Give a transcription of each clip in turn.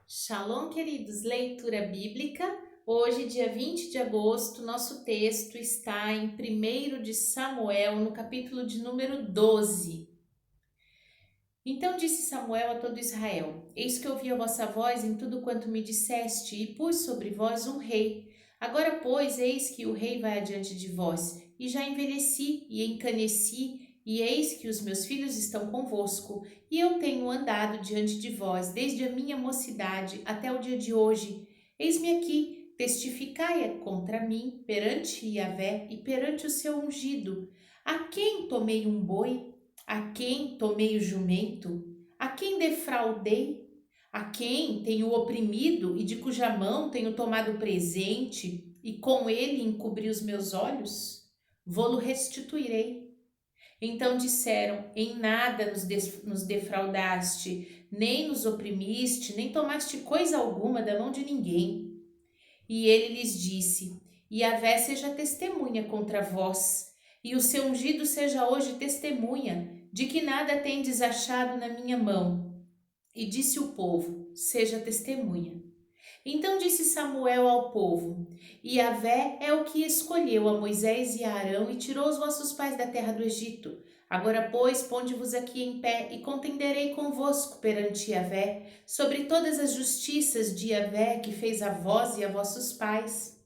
Shalom, queridos, leitura bíblica. Hoje, dia 20 de agosto, nosso texto está em 1 de Samuel, no capítulo de número 12. Então disse Samuel a todo Israel: Eis que ouvi a vossa voz em tudo quanto me disseste, e pus sobre vós um rei. Agora, pois, eis que o rei vai adiante de vós, e já envelheci e encaneci, e eis que os meus filhos estão convosco, e eu tenho andado diante de vós desde a minha mocidade até o dia de hoje. Eis-me aqui, testificai contra mim perante Yahvé e perante o seu ungido. A quem tomei um boi? A quem tomei o jumento? A quem defraudei? A quem tenho oprimido e de cuja mão tenho tomado presente e com ele encobri os meus olhos? Vou-lo restituirei. Então disseram: Em nada nos defraudaste, nem nos oprimiste, nem tomaste coisa alguma da mão de ninguém. E ele lhes disse: Yahvé seja testemunha contra vós, e o seu ungido seja hoje testemunha de que nada tendes achado na minha mão. E disse o povo: Seja testemunha. Então disse Samuel ao povo: Yahvé é o que escolheu a Moisés e a Arão e tirou os vossos pais da terra do Egito. Agora, pois, ponde-vos aqui em pé e contenderei convosco perante Yahvé sobre todas as justiças de Yahvé que fez a vós e a vossos pais.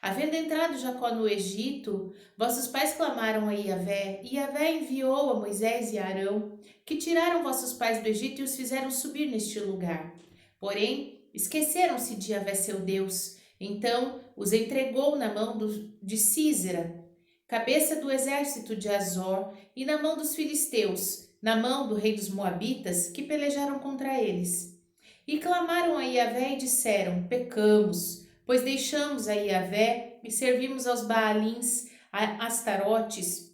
Havendo entrado Jacó no Egito, vossos pais clamaram a Yahvé, e Yahvé enviou a Moisés e a Arão, que tiraram vossos pais do Egito e os fizeram subir neste lugar. Porém, esqueceram-se de Yahvé seu Deus. Então os entregou na mão de Sísera, cabeça do exército de Azor, e na mão dos filisteus, na mão do rei dos Moabitas, que pelejaram contra eles. E clamaram a Yahvé e disseram: Pecamos, pois deixamos a Yahvé e servimos aos Baalins, a Astarotes.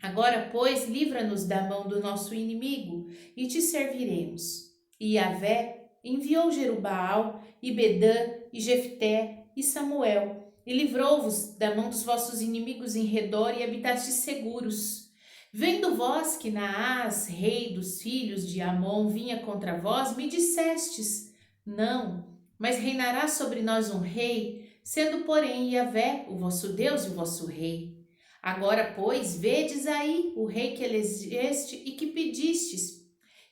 Agora, pois, livra-nos da mão do nosso inimigo e te serviremos. E Yahvé enviou Jerubaal, e Bedã, e Jefté, e Samuel, e livrou-vos da mão dos vossos inimigos em redor, e habitastes seguros. Vendo vós que Naás, rei dos filhos de Amon, vinha contra vós, me dissestes: Não, mas reinará sobre nós um rei, sendo, porém, Yahvé, o vosso Deus e o vosso rei. Agora, pois, vedes aí o rei que elegeste e que pedistes.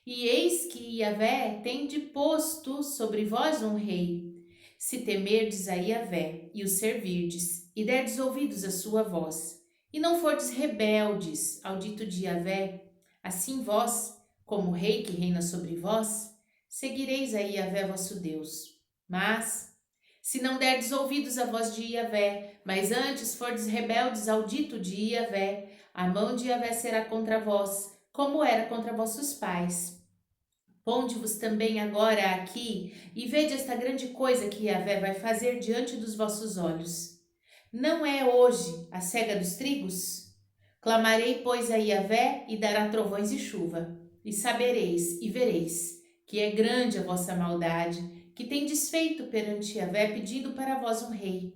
E eis que Yahvé tem deposto sobre vós um rei. Se temerdes a Yahvé e o servirdes, e derdes ouvidos à sua voz, e não fordes rebeldes ao dito de Yahvé, assim vós, como o rei que reina sobre vós, seguireis a Yahvé vosso Deus. Mas, se não derdes ouvidos à voz de Yahvé, mas antes fordes rebeldes ao dito de Yahvé, a mão de Yahvé será contra vós, como era contra vossos pais. Ponde-vos também agora aqui e vede esta grande coisa que Yahvé vai fazer diante dos vossos olhos. Não é hoje a cega dos trigos? Clamarei, pois, a Yahvé e dará trovões e chuva. E sabereis e vereis que é grande a vossa maldade, que tendes feito perante Yahvé, pedindo para vós um rei.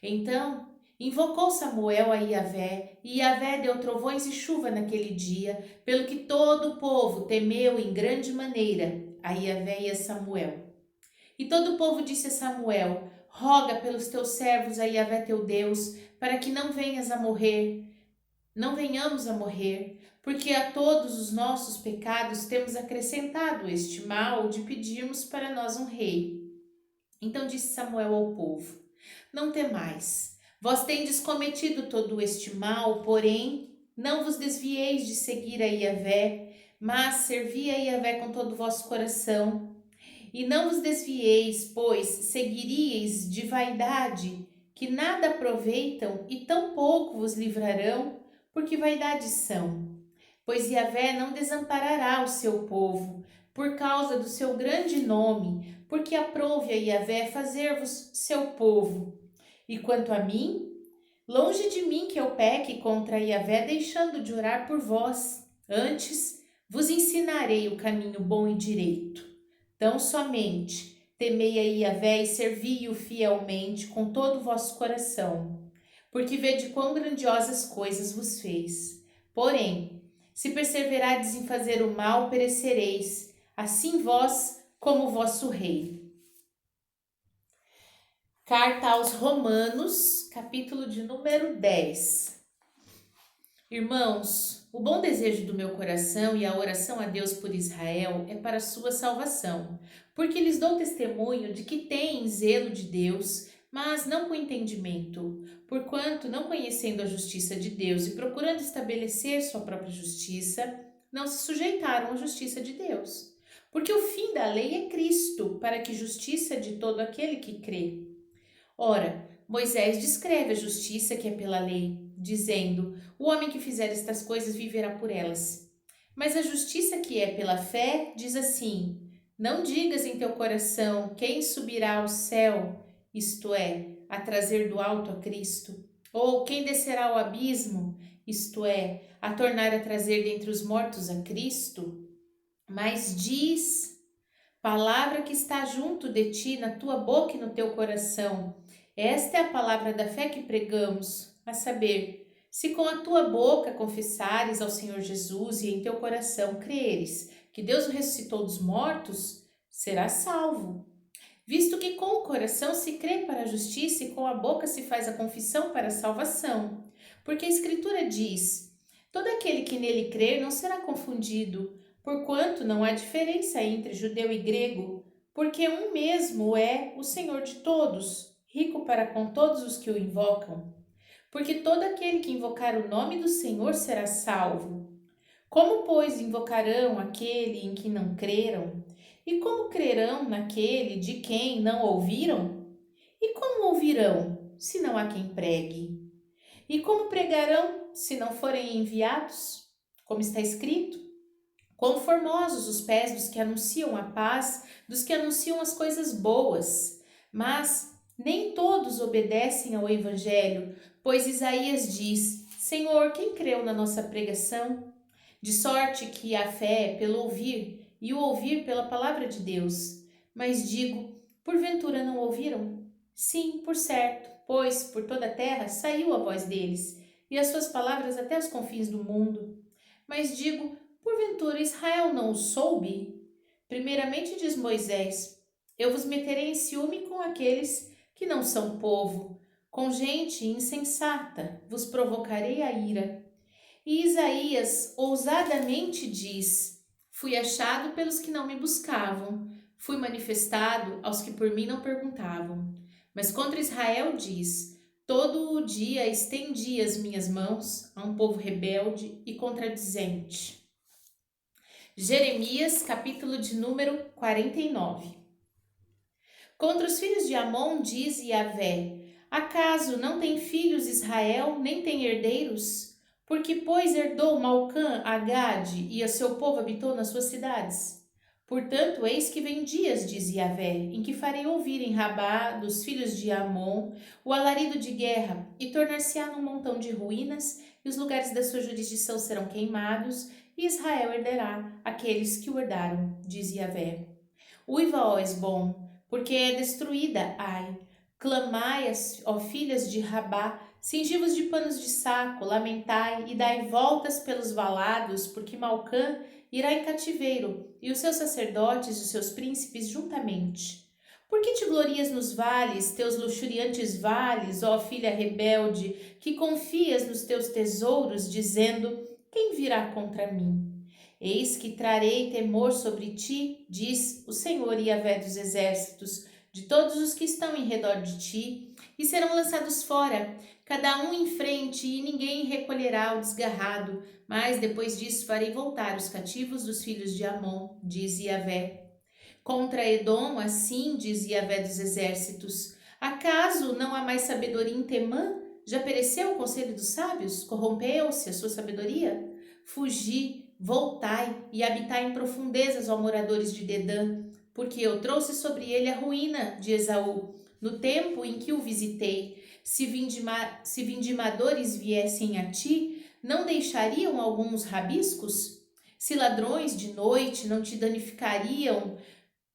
Então invocou Samuel a Yahvé, e Yahvé deu trovões e chuva naquele dia, pelo que todo o povo temeu em grande maneira a Yahvé e a Samuel. E todo o povo disse a Samuel: Roga pelos teus servos a Yahvé teu Deus, para que não venhamos a morrer, porque a todos os nossos pecados temos acrescentado este mal de pedirmos para nós um rei. Então disse Samuel ao povo: Não temais, vós tendes cometido todo este mal, porém não vos desvieis de seguir a Yahvé, mas servi a Yahvé com todo o vosso coração. E não vos desvieis, pois seguiríeis de vaidade, que nada aproveitam e tão pouco vos livrarão, porque vaidades são. Pois Yahvé não desamparará o seu povo, por causa do seu grande nome, porque aprouve a Yahvé fazer-vos seu povo. E quanto a mim, longe de mim que eu peque contra Yahvé, deixando de orar por vós. Antes, vos ensinarei o caminho bom e direito. Tão somente temei a Yahvé e servi-o fielmente com todo o vosso coração, porque vede quão grandiosas coisas vos fez. Porém, se perseverardes em fazer o mal, perecereis, assim vós como o vosso rei. Carta aos Romanos, capítulo de número 10. Irmãos, o bom desejo do meu coração e a oração a Deus por Israel é para a sua salvação, porque lhes dou testemunho de que têm zelo de Deus, mas não com entendimento, porquanto, não conhecendo a justiça de Deus e procurando estabelecer sua própria justiça, não se sujeitaram à justiça de Deus. Porque o fim da lei é Cristo, para que justiça de todo aquele que crê. Ora, Moisés descreve a justiça que é pela lei, dizendo: o homem que fizer estas coisas viverá por elas. Mas a justiça que é pela fé diz assim: não digas em teu coração quem subirá ao céu, isto é, a trazer do alto a Cristo, ou quem descerá ao abismo, isto é, a tornar a trazer dentre os mortos a Cristo. Mas diz: palavra que está junto de ti, na tua boca e no teu coração. Esta é a palavra da fé que pregamos, a saber, se com a tua boca confessares ao Senhor Jesus e em teu coração creres que Deus o ressuscitou dos mortos, serás salvo. Visto que com o coração se crê para a justiça e com a boca se faz a confissão para a salvação. Porque a Escritura diz: todo aquele que nele crer não será confundido, porquanto não há diferença entre judeu e grego, porque um mesmo é o Senhor de todos, rico para com todos os que o invocam. Porque todo aquele que invocar o nome do Senhor será salvo. Como, pois, invocarão aquele em que não creram? E como crerão naquele de quem não ouviram? E como ouvirão, se não há quem pregue? E como pregarão, se não forem enviados? Como está escrito: quão formosos os pés dos que anunciam a paz, dos que anunciam as coisas boas. Mas nem todos obedecem ao Evangelho, pois Isaías diz: Senhor, quem creu na nossa pregação? De sorte que a fé é pelo ouvir, e o ouvir pela palavra de Deus. Mas digo, porventura não ouviram? Sim, por certo, pois por toda a terra saiu a voz deles, e as suas palavras até os confins do mundo. Mas digo, porventura Israel não o soube? Primeiramente diz Moisés: eu vos meterei em ciúme com aqueles que não são povo, com gente insensata, vos provocarei a ira. E Isaías ousadamente diz: fui achado pelos que não me buscavam, fui manifestado aos que por mim não perguntavam. Mas contra Israel diz: todo o dia estendi as minhas mãos a um povo rebelde e contradizente. Jeremias, capítulo de número 49. Contra os filhos de Amon diz Yahvé: acaso não tem filhos Israel, nem tem herdeiros? Porque, pois, herdou Malcã a Gade e a seu povo habitou nas suas cidades. Portanto, eis que vem dias, diz Yahvé, em que farei ouvir em Rabá, dos filhos de Amon, o alarido de guerra, e tornar-se-á num montão de ruínas, e os lugares da sua jurisdição serão queimados, e Israel herderá aqueles que o herdaram, diz Yahvé. Uiva, ó Esbom, porque é destruída, ai. Clamai, ó filhas de Rabá, cingivos de panos de saco, lamentai e dai voltas pelos valados, porque Malcã irá em cativeiro, e os seus sacerdotes e os seus príncipes juntamente. Por que te glorias nos vales, teus luxuriantes vales, ó filha rebelde, que confias nos teus tesouros, dizendo: quem virá contra mim? Eis que trarei temor sobre ti, diz o Senhor Yahvé dos exércitos, de todos os que estão em redor de ti, e serão lançados fora, cada um em frente, e ninguém recolherá o desgarrado. Mas depois disso farei voltar os cativos dos filhos de Amon, diz Yahvé. Contra Edom, assim diz Yahvé dos exércitos: acaso não há mais sabedoria em Temã? Já pereceu o conselho dos sábios? Corrompeu-se a sua sabedoria? Fugi, voltai e habitai em profundezas, ó moradores de Dedã, porque eu trouxe sobre ele a ruína de Esaú, no tempo em que o visitei. Se vindimadores viessem a ti, não deixariam alguns rabiscos? Se ladrões de noite não te danificariam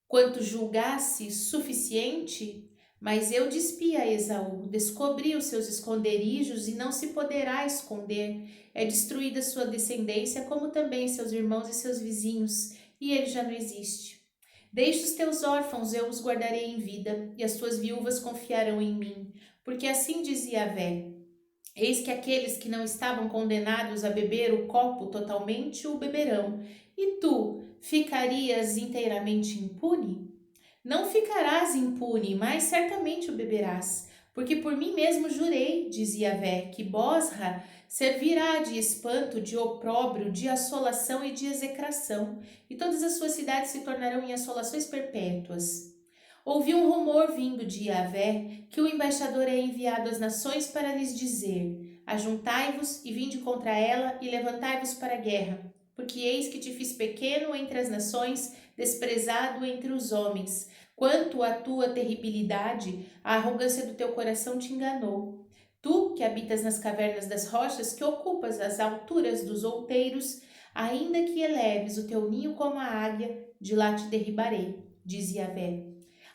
quanto julgasse suficiente? Mas eu despi a Esaú, descobri os seus esconderijos e não se poderá esconder. É destruída sua descendência, como também seus irmãos e seus vizinhos, e ele já não existe. Deixa os teus órfãos, eu os guardarei em vida, e as tuas viúvas confiarão em mim. Porque assim diz Yahvé: eis que aqueles que não estavam condenados a beber o copo totalmente o beberão, e tu ficarias inteiramente impune? Não ficarás impune, mas certamente o beberás. Porque por mim mesmo jurei, dizia Yahvé, que Bosra servirá de espanto, de opróbrio, de assolação e de execração, e todas as suas cidades se tornarão em assolações perpétuas. Ouvi um rumor vindo de Yahvé, que o embaixador é enviado às nações para lhes dizer: ajuntai-vos e vinde contra ela e levantai-vos para a guerra, porque eis que te fiz pequeno entre as nações, desprezado entre os homens. Quanto à tua terribilidade, a arrogância do teu coração te enganou. Tu, que habitas nas cavernas das rochas, que ocupas as alturas dos outeiros, ainda que eleves o teu ninho como a águia, de lá te derribarei, diz Yahvé.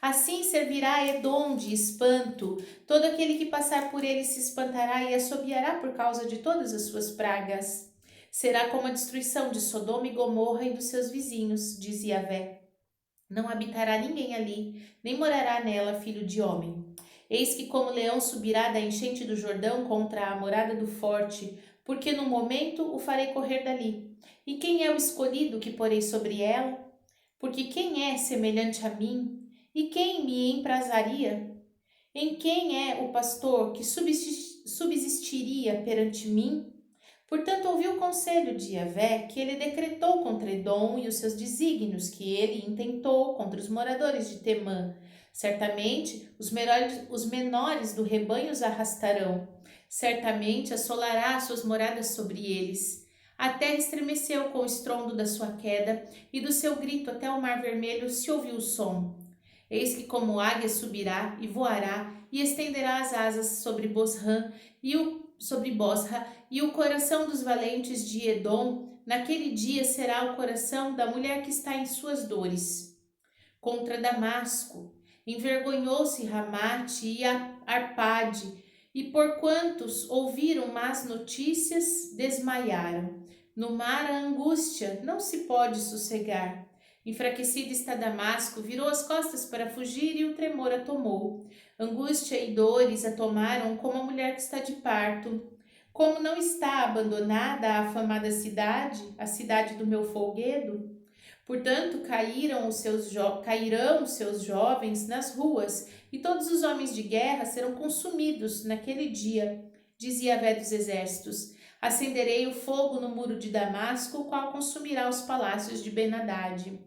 Assim servirá Edom de espanto, todo aquele que passar por ele se espantará e assobiará por causa de todas as suas pragas. Será como a destruição de Sodoma e Gomorra e dos seus vizinhos, diz Yahvé. Não habitará ninguém ali, nem morará nela filho de homem. Eis que como leão subirá da enchente do Jordão contra a morada do forte, porque no momento o farei correr dali. E quem é o escolhido que porei sobre ela? Porque quem é semelhante a mim? E quem me emprazaria? Em quem é o pastor que subsistiria perante mim? Portanto, ouvi o conselho de Yahvé, que ele decretou contra Edom e os seus desígnios, que ele intentou contra os moradores de Temã. Certamente, os menores do rebanho os arrastarão. Certamente, assolará suas moradas sobre eles. A terra estremeceu com o estrondo da sua queda, e do seu grito até o mar vermelho se ouviu o som. Eis que como águia subirá e voará, e estenderá as asas sobre Bosra, e o coração dos valentes de Edom, naquele dia será o coração da mulher que está em suas dores. Contra Damasco, envergonhou-se Ramate e Arpade, e por quantos ouviram más notícias, desmaiaram. No mar a angústia não se pode sossegar. Enfraquecido está Damasco, virou as costas para fugir e o tremor a tomou. Angústia e dores a tomaram como a mulher que está de parto. Como não está abandonada a afamada cidade, a cidade do meu folguedo? Portanto, cairão os seus jovens nas ruas, e todos os homens de guerra serão consumidos naquele dia, dizia Yahvé dos exércitos. Acenderei o fogo no muro de Damasco, o qual consumirá os palácios de Ben-Hadad.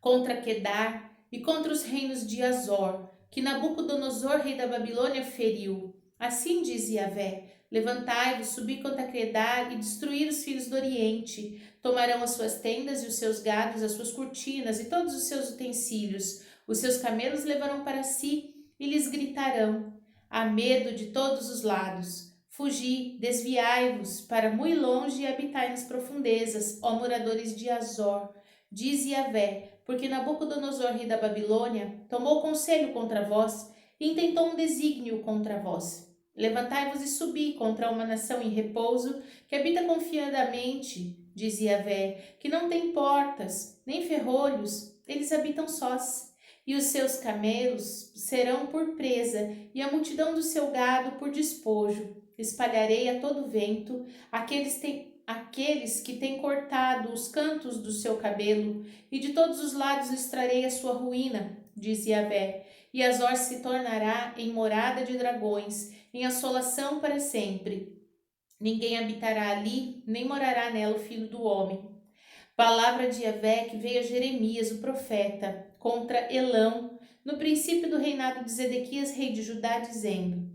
Contra Quedar e contra os reinos de Azor, que Nabucodonosor, rei da Babilônia, feriu. Assim diz Yahvé: levantai-vos, subi contra Quedar e destruir os filhos do Oriente. Tomarão as suas tendas e os seus gados, as suas cortinas e todos os seus utensílios. Os seus camelos levarão para si e lhes gritarão. Há medo de todos os lados. Fugi, desviai-vos para muito longe e habitai nas profundezas, ó moradores de Azor. Diz Yahvé, porque Nabucodonosor, rei da Babilônia, tomou conselho contra vós e intentou um desígnio contra vós. Levantai-vos e subi contra uma nação em repouso, que habita confiadamente, diz Yahvé, que não tem portas, nem ferrolhos, eles habitam sós. E os seus camelos serão por presa, e a multidão do seu gado por despojo. Espalharei a todo vento aqueles que têm cortado os cantos do seu cabelo, e de todos os lados lhes trarei a sua ruína, diz Yahvé. E Azor se tornará em morada de dragões, em assolação para sempre. Ninguém habitará ali, nem morará nela o filho do homem. Palavra de Yahvé que veio a Jeremias, o profeta, contra Elão, no princípio do reinado de Zedequias, rei de Judá, dizendo: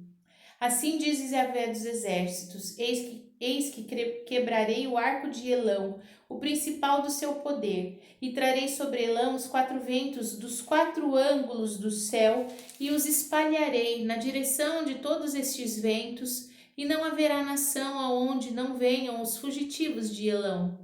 assim diz Yahvé dos exércitos: eis que quebrarei o arco de Elão, o principal do seu poder, e trarei sobre Elão os 4 ventos dos 4 ângulos do céu, e os espalharei na direção de todos estes ventos, e não haverá nação aonde não venham os fugitivos de Elão.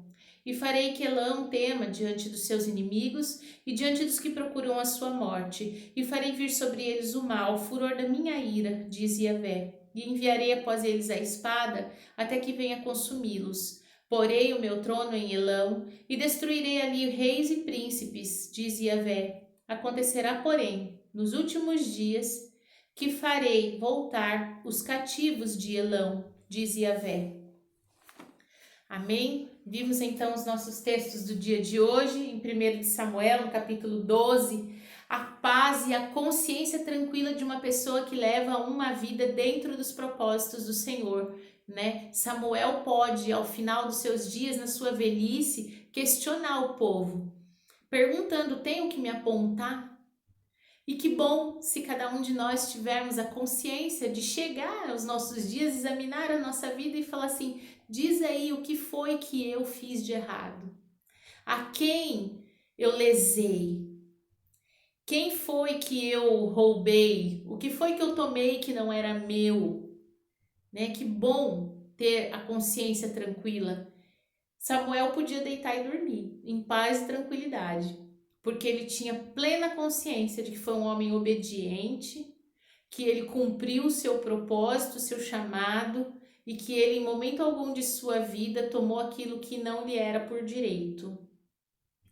E farei que Elão tema diante dos seus inimigos e diante dos que procuram a sua morte, e farei vir sobre eles o mal, o furor da minha ira, diz Yahvé, e enviarei após eles a espada, até que venha consumi-los. Porei o meu trono em Elão e destruirei ali reis e príncipes, diz Yahvé. Acontecerá, porém, nos últimos dias, que farei voltar os cativos de Elão, diz Yahvé. Amém? Vimos então os nossos textos do dia de hoje, em 1 de Samuel, no capítulo 12, a paz e a consciência tranquila de uma pessoa que leva uma vida dentro dos propósitos do Senhor, né? Samuel pode, ao final dos seus dias, na sua velhice, questionar o povo, perguntando: tenho que me apontar? E que bom se cada um de nós tivermos a consciência de chegar aos nossos dias, examinar a nossa vida e falar assim: diz aí o que foi que eu fiz de errado, a quem eu lesei, quem foi que eu roubei, o que foi que eu tomei que não era meu, né? Que bom ter a consciência tranquila. Samuel podia deitar e dormir em paz e tranquilidade, porque ele tinha plena consciência de que foi um homem obediente, que ele cumpriu o seu propósito, o seu chamado, e que ele, em momento algum de sua vida, tomou aquilo que não lhe era por direito.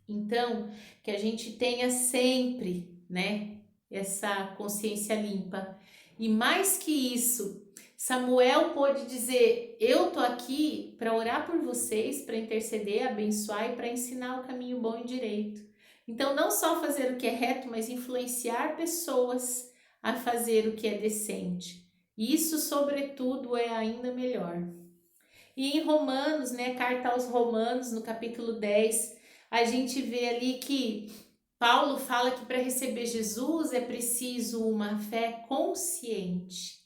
Então, que a gente tenha sempre, né, essa consciência limpa. E mais que isso, Samuel pôde dizer: eu tô aqui para orar por vocês, para interceder, abençoar e para ensinar o caminho bom e direito. Então, não só fazer o que é reto, mas influenciar pessoas a fazer o que é decente. Isso, sobretudo, é ainda melhor. E em Romanos, né, carta aos Romanos, no capítulo 10, a gente vê ali que Paulo fala que para receber Jesus é preciso uma fé consciente,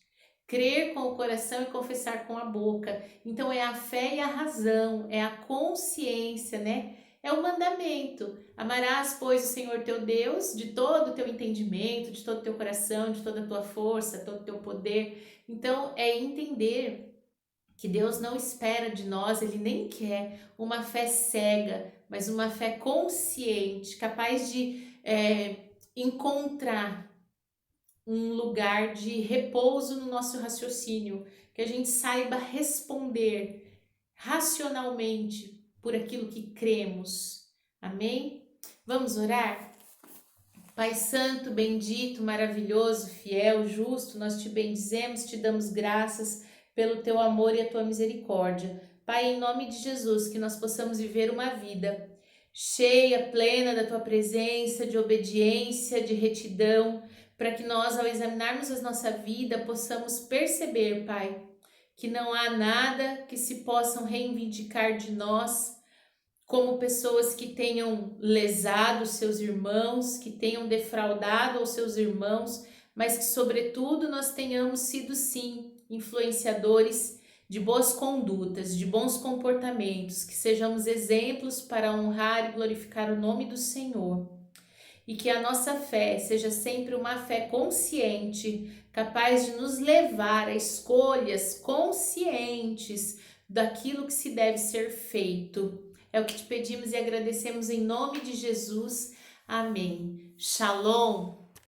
crer com o coração e confessar com a boca. Então é a fé e a razão, é a consciência, né? É o mandamento. Amarás, pois, o Senhor teu Deus de todo o teu entendimento, de todo o teu coração, de toda a tua força, todo o teu poder. Então é entender que Deus não espera de nós, Ele nem quer uma fé cega, mas uma fé consciente, capaz de encontrar um lugar de repouso no nosso raciocínio, que a gente saiba responder racionalmente por aquilo que cremos. Amém? Vamos orar? Pai Santo, bendito, maravilhoso, fiel, justo, nós te bendizemos, te damos graças pelo teu amor e a tua misericórdia. Pai, em nome de Jesus, que nós possamos viver uma vida cheia, plena da tua presença, de obediência, de retidão, para que nós, ao examinarmos a nossa vida, possamos perceber, Pai, que não há nada que se possam reivindicar de nós como pessoas que tenham lesado seus irmãos, que tenham defraudado aos seus irmãos, mas que, sobretudo, nós tenhamos sido, sim, influenciadores de boas condutas, de bons comportamentos, que sejamos exemplos para honrar e glorificar o nome do Senhor. E que a nossa fé seja sempre uma fé consciente, capaz de nos levar a escolhas conscientes daquilo que se deve ser feito. É o que te pedimos e agradecemos em nome de Jesus. Amém. Shalom.